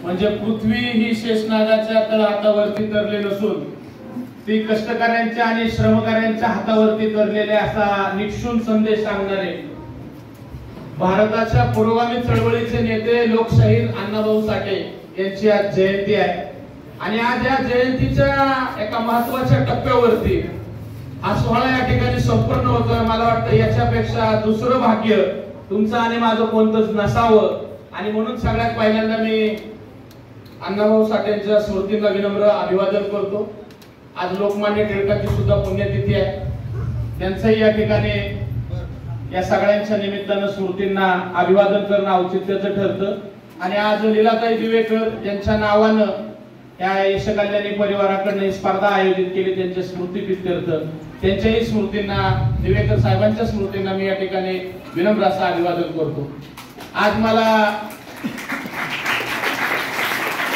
म्हणजे पृथ्वी ही शेषनागाच्या तळहातावरती तरली नसून ती कष्टकऱ्यांच्या आणि श्रमकाऱ्यांच्या हातावरती तरलेले असा निक्षून संदेश सांगणारे भारताच्या पुरोगामी चळवळीचे नेते लोकशाहीर अण्णाभाऊ साठे यांची आज जयंती आहे आणि आज या जयंतीच्या एका महत्त्वाच्या टप्प्यावरती हा सोहळा या ठिकाणी संपन्न होतोय। मला वाटतं याच्यापेक्षा दुसरं भाग्य तुमचं आणि माझं कोणतंच नसावं आणि म्हणून सगळ्यात पहिल्यांदा मी अण्णाभाऊ साठेंच्या स्मृतींना विनम्र अभिवादन करतो। आज लोकमान्य टिळकांची सुद्धा पुण्यतिथी आहे, त्यांचंही या ठिकाणी या सगळ्यांच्या निमित्तानं स्मृतींना अभिवादन करणं औचित्याचं ठरतं आणि आज लीलाताई दिवेकर यांच्या नावानं या यशकल्याणी परिवाराकडून ही स्पर्धा आयोजित केली त्यांच्या स्मृतीप्रीत्यर्थ। त्यांच्याही स्मृतींना दिवेकर साहेबांच्या स्मृतींना मी या ठिकाणी विनम्र असं अभिवादन करतो। आज मला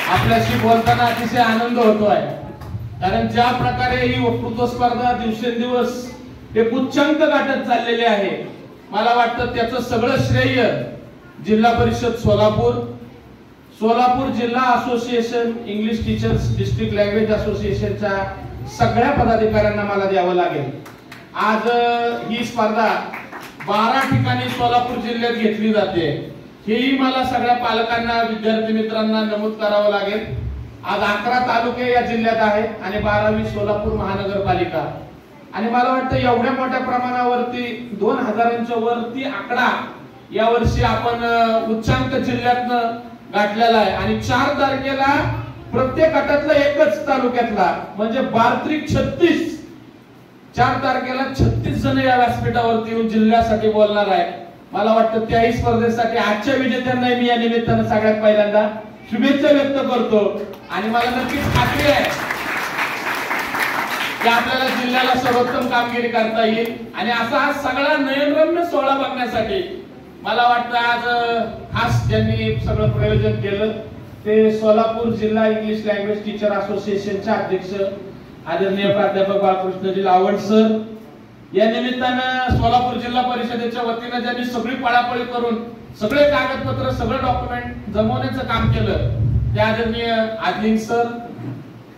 आपल्याशी बोलताना अतिशय आनंद होतोय, कारण ज्या प्रकारे ही वक्तृत्व स्पर्धा दिवसेंदिवस एक उच्चांक गाठत चाललेले आहे, मला वाटतं त्याचं सगळं श्रेय जिल्हा परिषद सोलापूर जिल्हा association English teachers district language असोसिएशनच्या सगळ्या पदाधिकाऱ्यांना मला द्यावं लागेल। आज ही स्पर्धा 12 ठिकाणी सोलापूर जिल्ह्यात घेतली जाते, हेही मला सगळ्या पालकांना विद्यार्थी मित्रांना नमूद करावं लागेल। आज 11 तालुके या जिल्ह्यात आहेत आणि 12वी सोलापूर महानगरपालिका आणि मला वाटतं एवढ्या मोठ्या प्रमाणावरती 2000च्या वरती आकडा यावर्षी आपण उच्चांक जिल्ह्यातनं गाठलेला आहे आणि 4 तारखेला प्रत्येक गटातला एकच तालुक्यातला म्हणजे 36 4 तारखेला 36 जण या व्यासपीठावरती येऊन जिल्ह्यासाठी बोलणार आहे। मला वाटतं त्याही स्पर्धेसाठी आजच्या विजेत्यांना मी या निमित्तानं सगळ्यात पहिल्यांदा शुभेच्छा व्यक्त करतो आणि मला नक्कीच खात्री आहे की आपल्याला जिल्ह्याला सर्वोत्तम कामगिरी करता येईल आणि असा हा सगळा नयनरम्य सोहळा बघण्यासाठी मला वाटतं आज खास ज्यांनी सगळं प्रयोजन केलं ते सोलापूर जिल्हा इंग्लिश लँग्वेज टीचर असोसिएशनचे अध्यक्ष आदरणीय प्राध्यापक बाळकृष्णजी लावड सर। या निमित्तानं सोलापूर जिल्हा परिषदेच्या वतीने ज्यांनी सगळी पळापळी करून सगळे कागदपत्र सगळं डॉक्युमेंट जमवण्याचं काम केलं ते आदरणीय आदलिंग सर।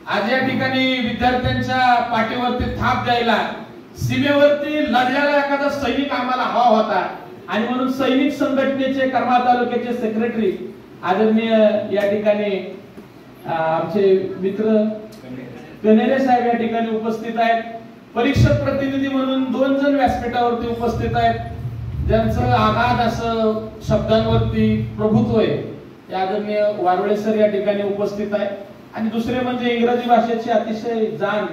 आज या ठिकाणी विद्यार्थ्यांच्या पाठीवरती थाप द्यायला सीमेवरती लढलेला एखादा सैनिक आम्हाला हवा होता आणि म्हणून सैनिक संघटनेचे करमाळ तालुक्याचे सेक्रेटरी आदरणीय या ठिकाणी आमचे मित्र कनेरे साहेब या ठिकाणी उपस्थित आहेत। परीक्षक प्रतिनिधी म्हणून 2 जण व्यासपीठावरती उपस्थित आहेत, ज्यांचं आगाध असं शब्दांवरती प्रभुत्व आहे ते आदरणीय वारवळे सर या ठिकाणी उपस्थित आहेत आणि दुसरे म्हणजे इंग्रजी भाषेची अतिशय जाण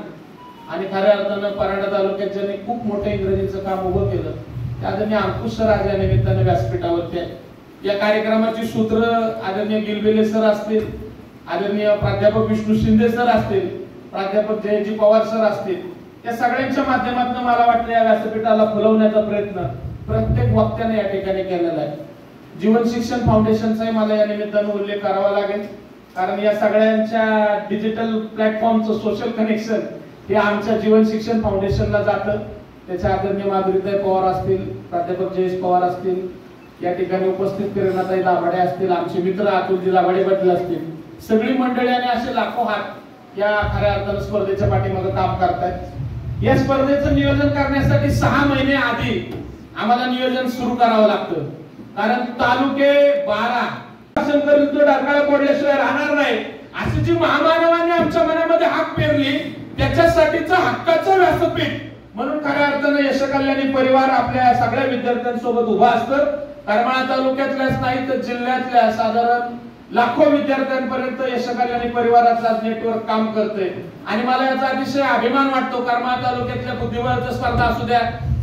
आणि खऱ्या अर्थानं परांडा तालुक्यात ज्यांनी खूप मोठं इंग्रजीचं काम उभं केलं ते आदरणीय अंकुश सर आज या निमित्तानं व्यासपीठावरती आहेत। या कार्यक्रमाची सूत्र आदरणीय गिलबेले सर असतील, आदरणीय प्राध्यापक विष्णू शिंदे सर असतील, प्राध्यापक जयजी पवार सर असतील, या सगळ्यांच्या माध्यमातून मला वाटतं या व्यासपीठाला फुलवण्याचा प्रयत्न प्रत्येक वक्त्याने या ठिकाणी केलेला आहे। जीवन शिक्षण फाउंडेशनचाही मला या निमित्तानं उल्लेख करावा लागेल, कारण या सगळ्यांच्या डिजिटल प्लॅटफॉर्मचं सोशल कनेक्शन हे आमच्या जीवन शिक्षण फाउंडेशनला जातं। त्याच्या आदरणीय माधुरीताई पवार असतील, प्राध्यापक जयेश पवार असतील, या ठिकाणी उपस्थित प्रेरणाताई दाभाडे असतील, आमचे मित्र अतुलजी दाभाडे पाटील असतील, सगळी मंडळी आणि असे लाखो हात या खऱ्या अर्थानं स्पर्धेच्या पाठीमागे काम करतायत। या स्पर्धेचं नियोजन करण्यासाठी 6 महिने आधी आम्हाला नियोजन सुरू करावं लागतं, कारण तालुके 12 ढाकाळा पडल्याशिवाय राहणार नाही अशी जी महामानवाने आमच्या मनामध्ये हाक पेरली त्याच्यासाठीचं हक्काचं व्यासपीठ म्हणून खऱ्या अर्थानं यशकल्याणी परिवार आपल्या सगळ्या विद्यार्थ्यांसोबत उभा असतं। करमाळा तालुक्यातल्याच नाही तर जिल्ह्यातल्या साधारण लाखो विद्यार्थ्यांपर्यंत यशकल्याणी परिवाराचं नेटवर्क काम करते आणि मला याचा अतिशय अभिमान वाटतो। करमाळा तालुक्यातल्या बुद्धिबळाच्या स्पर्धा असू द्या,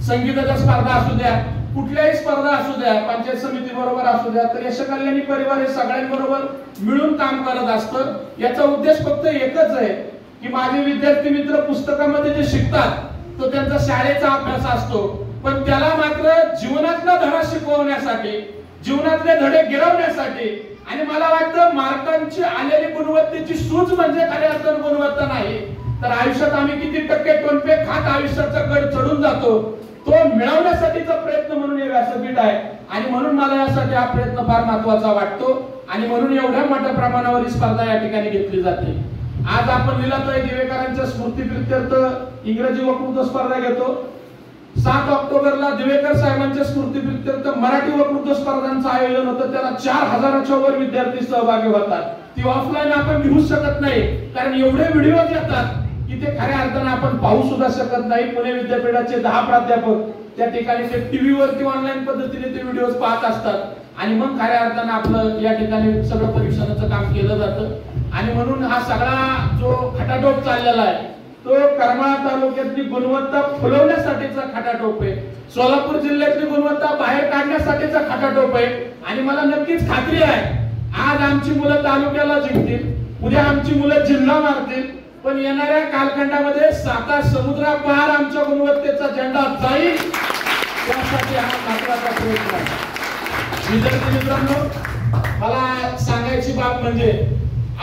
संगीताच्या स्पर्धा असू द्या, कुठल्याही स्पर्धा असू द्या, पंचायत समिती बरोबर असू द्या, तर यशकल्याणी परिवार हे सगळ्यांबरोबर मिळून काम करत असतं। याचा उद्देश फक्त एकच आहे की माझे विद्यार्थी मित्र पुस्तकामध्ये जे शिकतात तो त्यांचा शाळेचा अभ्यास असतो, पण त्याला मात्र जीवनातला धडा शिकवण्यासाठी, जीवनातले धडे गिरवण्यासाठी आणि मला वाटतं मार्कांची आलेली गुणवत्तेची सूज म्हणजे खऱ्या अर्थानं गुणवत्ता नाही तर आयुष्यात आम्ही किती टक्के टोनपे खात आयुष्याचा गड चढून जातो तो मिळवण्यासाठीचा प्रयत्न म्हणून हे व्यासपीठ आहे आणि म्हणून मला यासाठी हा प्रयत्न फार महत्त्वाचा वाटतो। आणि म्हणून एवढ्या मोठ्या प्रमाणावर ही स्पर्धा या ठिकाणी घेतली जाते. आज आपण लीलाताई दिवेकरांच्या स्मृतीप्रित्यर्थ इंग्रजी वक्तृत्व स्पर्धा घेतो. 7 ऑक्टोबरला दिवेकर साहेबांच्या स्मृतीप्रित्यर्थ मराठी वक्तृत्व स्पर्धांचं आयोजन होतं. त्याला 4000च्या वर विद्यार्थी सहभागी होतात. ती ऑफलाईन आपण घेऊ शकत नाही, कारण एवढे व्हिडिओ येतात की ते खऱ्या अर्थाने आपण पाहू सुद्धा शकत नाही. पुणे विद्यापीठाचे 10 प्राध्यापक त्या ठिकाणी ते टीव्ही वरती ऑनलाईन पद्धतीने ते व्हिडिओ पाहत असतात आणि मग खऱ्या अर्थाने आपलं या ठिकाणी सगळं परीक्षणाचं काम केलं जातं. आणि म्हणून हा सगळा जो खटाटोप चाललेला आहे तो करमाळा तालुक्यातली गुणवत्ता फुलवण्यासाठीचा खटाटोप आहे. सोलापूर जिल्ह्यातली गुणवत्ता बाहेर काढण्यासाठीचा खटाटोप आहे. आणि मला नक्कीच खात्री आहे आज आमची मुलं तालुक्याला जिंकतील, उद्या आमची मुलं जिल्हा मारतील, पण येणाऱ्या कालखंडामध्ये 7 समुद्रापार आमच्या गुणवत्तेचा झेंडा जाईल, त्यासाठी हा महत्त्वाचा प्रयत्न आहे. विद्यार्थी मित्रांनो, मला सांगायची बाब म्हणजे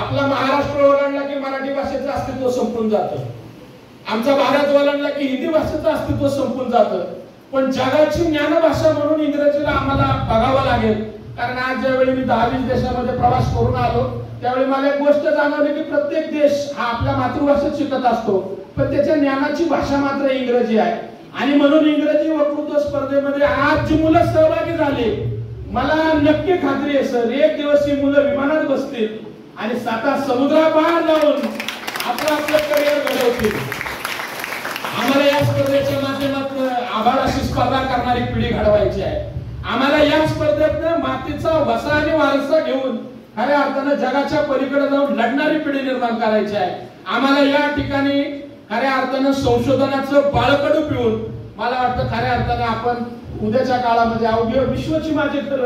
आपला महाराष्ट्र ओलांडला की मराठी भाषेचं अस्तित्व संपून जातं. आमचा भारत ओलांडला की हिंदी भाषेचं अस्तित्व संपून जातं. पण जगाची ज्ञानभाषा म्हणून इंग्रजीला आम्हाला बघावं लागेल. कारण आज ज्यावेळी मी 10-20 देशामध्ये प्रवास करून आलो त्यावेळी मला एक गोष्ट जाणवली की प्रत्येक देश हा आपल्या मातृभाषेत शिकत असतो, पण त्याच्या ज्ञानाची भाषा मात्र इंग्रजी आहे. आणि म्हणून इंग्रजी वक्तृत्व स्पर्धेमध्ये आज जी मुलं सहभागी झाली, मला नक्की खात्री आहे सर, एक दिवस ही मुलं विमानात बसतील आणि 7 समुद्रापार जाऊन आपलं करिअर घडवतील. आम्हाला या स्पर्धेच्या माध्यमातून आभाळाशी स्पर्धा करणारी पिढी घडवायची आहे. आम्हाला या स्पर्धेतनं मातीचा वसा आणि वारसा घेऊन खऱ्या अर्थानं जगाच्या पलीकडे जाऊन लढणारी पिढी निर्माण करायची आहे. आम्हाला या ठिकाणी खऱ्या अर्थानं संशोधनाचं बाळकडू पिऊन मला वाटतं खऱ्या अर्थानं आपण उद्याच्या काळामध्ये अवघे विश्वची माझे तर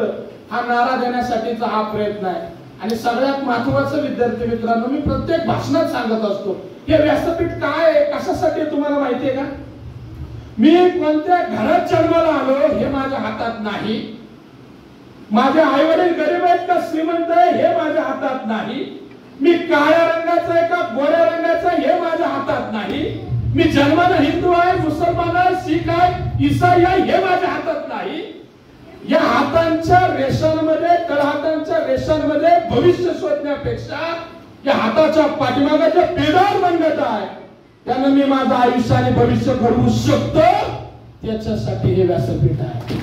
हा नारा देण्यासाठीचा हा प्रयत्न आहे. आणि सगळ्यात महत्त्वाचं विद्यार्थी मित्रांनो, मी प्रत्येक भाषणात सांगत असतो, हे व्यासपीठ काय आहे, कशासाठी तुम्हाला माहिती आहे का? मी कोणत्या घरात जन्माला आलो हे माझ्या हातात नाही, माझे आई वडील गरीब आहेत का श्रीमंत आहे हे माझ्या हातात नाही, मी काळ्या रंगाचा आहे का गोऱ्या रंगाचा हे माझ्या हातात नाही, मी जन्माला हिंदू आहे, मुसलमान आहे, शीख आहे, ईसाई आहे हे माझ्या हातात नाही. या हातांच्या रेषांमध्ये, तळहातांच्या रेषांमध्ये भविष्य शोधण्यापेक्षा या हाताच्या पाठीमागे जे पेदार रंगत आहे त्यानं मी माझं आयुष्य आणि भविष्य घडवू शकतो, त्याच्यासाठी हे व्यासपीठ आहे.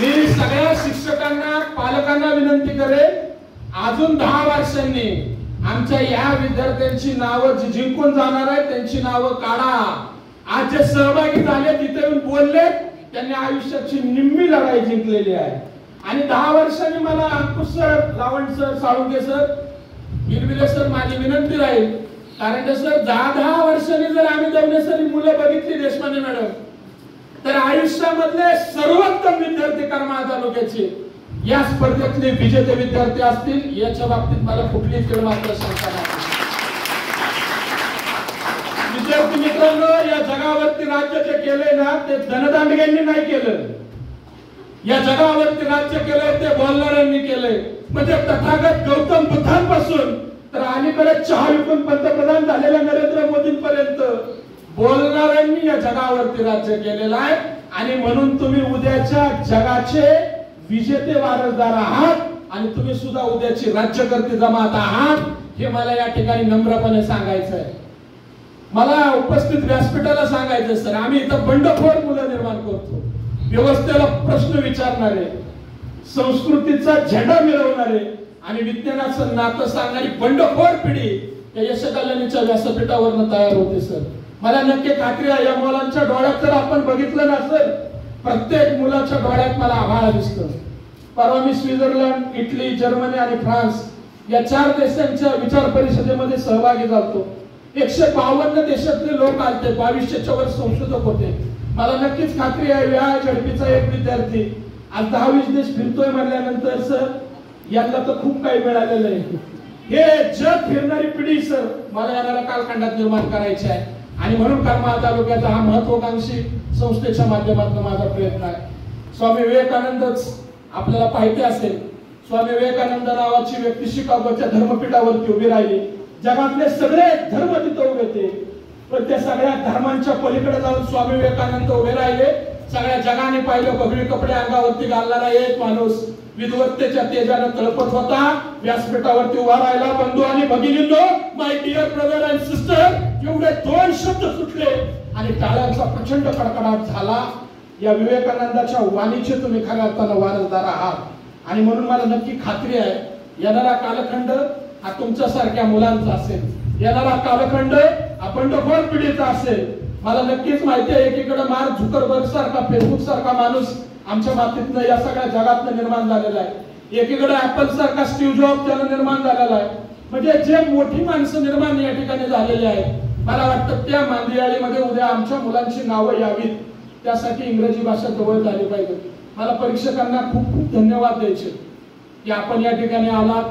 मी सगळ्या शिक्षकांना, पालकांना विनंती करेन, अजून 10 वर्षांनी आमच्या या विद्यार्थ्यांची नावं जी जिंकून जाणार आहेत त्यांची नावं काढा. आज जे सहभागी झाले, तिथे येऊन बोलले, त्यांनी आयुष्याची निम्मी लढाई जिंकलेली आहे. आणि 10 वर्षांनी मला Ankush sir, Lavand sir, Salunke sir, Girbile sir, माझी विनंती राहील, कारण की सर 10 वर्षांनी जर आम्ही दवनेसरी मुलं बघितली देशपांडे मॅडम, तर आयुष्यामधले सर्वोत्तम विद्यार्थी करमाळा तालुक्याचे या स्पर्धेतले विजेते विद्यार्थी असतील, याच्या बाबतीत मला कुठलीच केवळ मात्र शंका नाही. विद्यार्थी मित्रांनो, या जगावरती राज्य जे केले ना ते धनदांडग्यांनी नाही केलं, या जगावरती राज्य केलं ते बोलणाऱ्यांनी केले. म्हणजे तथागत गौतम बुद्धांपासून तर अलीकडे चहा विकून पंतप्रधान झालेल्या नरेंद्र मोदींपर्यंत बोलणाऱ्यांनी या जगावरती राज्य केलेलं आहे. आणि म्हणून तुम्ही उद्याच्या जगाचे विजेते वारसदार आहात आणि तुम्ही सुद्धा उद्याची राज्यकर्ते जमात आहात, हे मला या ठिकाणी नम्रपणे सांगायचं आहे. मला उपस्थित व्यासपीठाला सांगायचं सर, आम्ही इथं बंडखोर मुलं निर्माण करतो, व्यवस्थेला प्रश्न विचारणारे, संस्कृतीचा झेंडा मिळवणारे आणि विज्ञानाचं नातं सांगणारी बंडखोर पिढी या यशकल्याणीच्या व्यासपीठावरनं तयार होते सर. मला नक्की खात्री आहे, या मुलांच्या डोळ्यात जर आपण बघितलं ना सर, प्रत्येक मुलाच्या डोळ्यात मला आभाळ दिसतं. परवा मी स्वित्झर्लंड, इटली, जर्मनी आणि फ्रान्स या 4 देशांच्या विचार परिषदेमध्ये सहभागी झालो. 152 देशातले लोक आले, 2200च्या वर संशोधक होते. मला नक्कीच खात्री आहे या झडपीचा एक विद्यार्थी आज 10-20 देश फिरतोय म्हणल्यानंतर सर यांना तर खूप काही मिळालेलं आहे. हे जग फिरणारी पिढी सर मला येणाऱ्या कालखंडात निर्माण करायची आहे. आणि म्हणून करमाळा तालुक्याचा हा महत्वाकांक्षी संस्थेच्या माध्यमातून माझा प्रयत्न आहे. स्वामी विवेकानंदच आपल्याला पाहिजे असेल, स्वामी विवेकानंद नावाची व्यक्ती शिकागोच्या धर्मपीठावरती उभी राहिली. जगातले सगळे धर्म तिथे उभे होते, पण त्या सगळ्या धर्मांच्या पलीकडे जाऊन स्वामी विवेकानंद उभे राहिले सगळ्या जगाने पाहिलं बगळी कपडे अंगावरती घालणारा एक माणूस विद्वत्तेच्या तेजाने तळपत होता, व्यासपीठावरती उभा राहिला. बंधू आणि भगिनींनो, my dear brother and sister, एवढे दोन शब्द सुटले आणि टाळ्यांचा प्रचंड कडकडाट झाला. या विवेकानंदाच्या वाणीचे तुम्ही खऱ्या अर्थानं वारसदार आहात आणि म्हणून मला नक्की खात्री आहे येणारा कालखंड हा तुमच्यासारख्या मुलांचा असेल, येणारा कालखंड हा बंडखोर पिढीचा असेल. मला नक्कीच माहिती आहे एकीकडे मार्क झुकरबर्ग सारखा, फेसबुक सारखा माणूस आमच्या मातीतनं या सगळ्या जगातनं निर्माण झालेला आहे, एकीकडे ऍपल सारखा स्टीव्ह जॉब त्यानं निर्माण झालेला आहे. म्हणजे जे मोठी माणसं निर्माण या ठिकाणी झालेली आहेत, मला वाटतं त्या मांदियाळीमध्ये उद्या आमच्या मुलांची नावं यावीत, त्यासाठी इंग्रजी भाषा जवळ झाली पाहिजे. मला परीक्षकांना खूप खूप धन्यवाद द्यायचे की आपण या ठिकाणी आलात,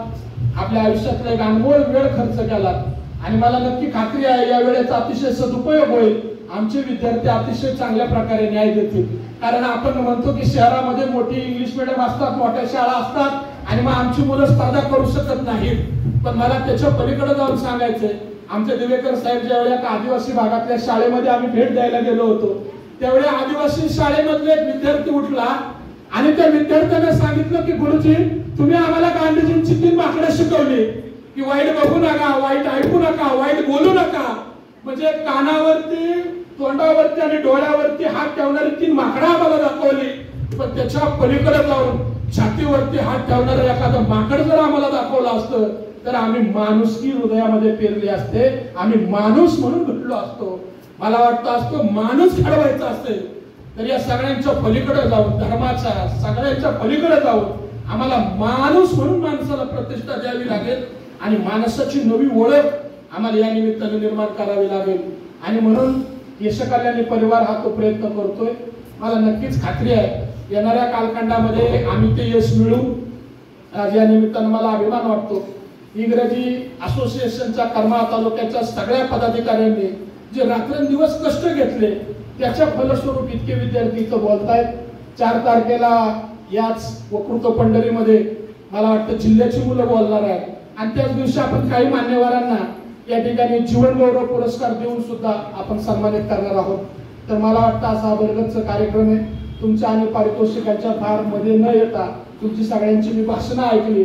आपल्या आयुष्यातला एक अनमोल वेळ खर्च केलात आणि मला नक्की खात्री आहे या वेळेचा अतिशय सदुपयोग होईल. आमचे विद्यार्थी अतिशय चांगल्या प्रकारे न्याय देतील. कारण आपण म्हणतो की शहरामध्ये मोठी इंग्लिश मीडियम असतात, मोठ्या शाळा असतात आणि मग आमची मुलं स्पर्धा करू शकत नाहीत. पण मला त्याच्या पलीकडे जाऊन सांगायचंय, आमचे दिवेकर साहेब ज्यावेळी एका आदिवासी भागातल्या शाळेमध्ये आम्ही भेट द्यायला गेलो होतो, त्यावेळी आदिवासी शाळेमधले एक विद्यार्थी उठला आणि त्या विद्यार्थ्याने सांगितलं की गुरुजी, तुम्ही आम्हाला गांधीजींची 3 माकडं शिकवली की वाईट बघू नका, वाईट ऐकू नका, वाईट बोलू नका. म्हणजे कानावरती, तोंडावरती आणि डोळ्यावरती हात ठेवणारी 3 माकडं आम्हाला दाखवली, पण त्याच्या पलीकडे जाऊन छातीवरती हात ठेवणारं एखादं माकड जर आम्हाला दाखवलं असतं तर आम्ही माणुसकी हृदयामध्ये पेरली असते, आम्ही माणूस म्हणून घडलो असतो. मला वाटतं असतो माणूस घडवायचा असेल तर या सगळ्यांच्या पलीकडे जाऊन, धर्माच्या सगळ्यांच्या पलीकडे जाऊन आम्हाला माणूस म्हणून माणसाला प्रतिष्ठा द्यावी लागेल आणि माणसाची नवी ओळख आम्हाला या निमित्ताने निर्माण करावी लागेल. आणि म्हणून यशकल्याणी परिवार हा तो प्रयत्न करतोय. मला नक्कीच खात्री आहे येणाऱ्या कालखंडामध्ये आम्ही ते यश मिळू. आज या निमित्ताने मला अभिमान वाटतो इंग्रजी असोसिएशनच्या करमाळा तालुक्याच्या सगळ्या पदाधिकाऱ्यांनी जे रात्रंदिवस कष्ट घेतले त्याच्या फलस्वरूप इतके विद्यार्थी इथं बोलतायत. 4 तारखेला याच वक्तृत्व पंढरीमध्ये मला वाटतं जिल्ह्याची मुलं बोलणार आहेत आणि त्याच दिवशी आपण काही मान्यवरांना या ठिकाणी जीवन गौरव पुरस्कार देऊन सुद्धा आपण सन्मानित करणार आहोत. तर मला वाटतं असा बरगतचा कार्यक्रम आहे. तुमच्या आणि पारितोषिकांच्या फार मध्ये न येता तुमची सगळ्यांची मी भाषणं ऐकली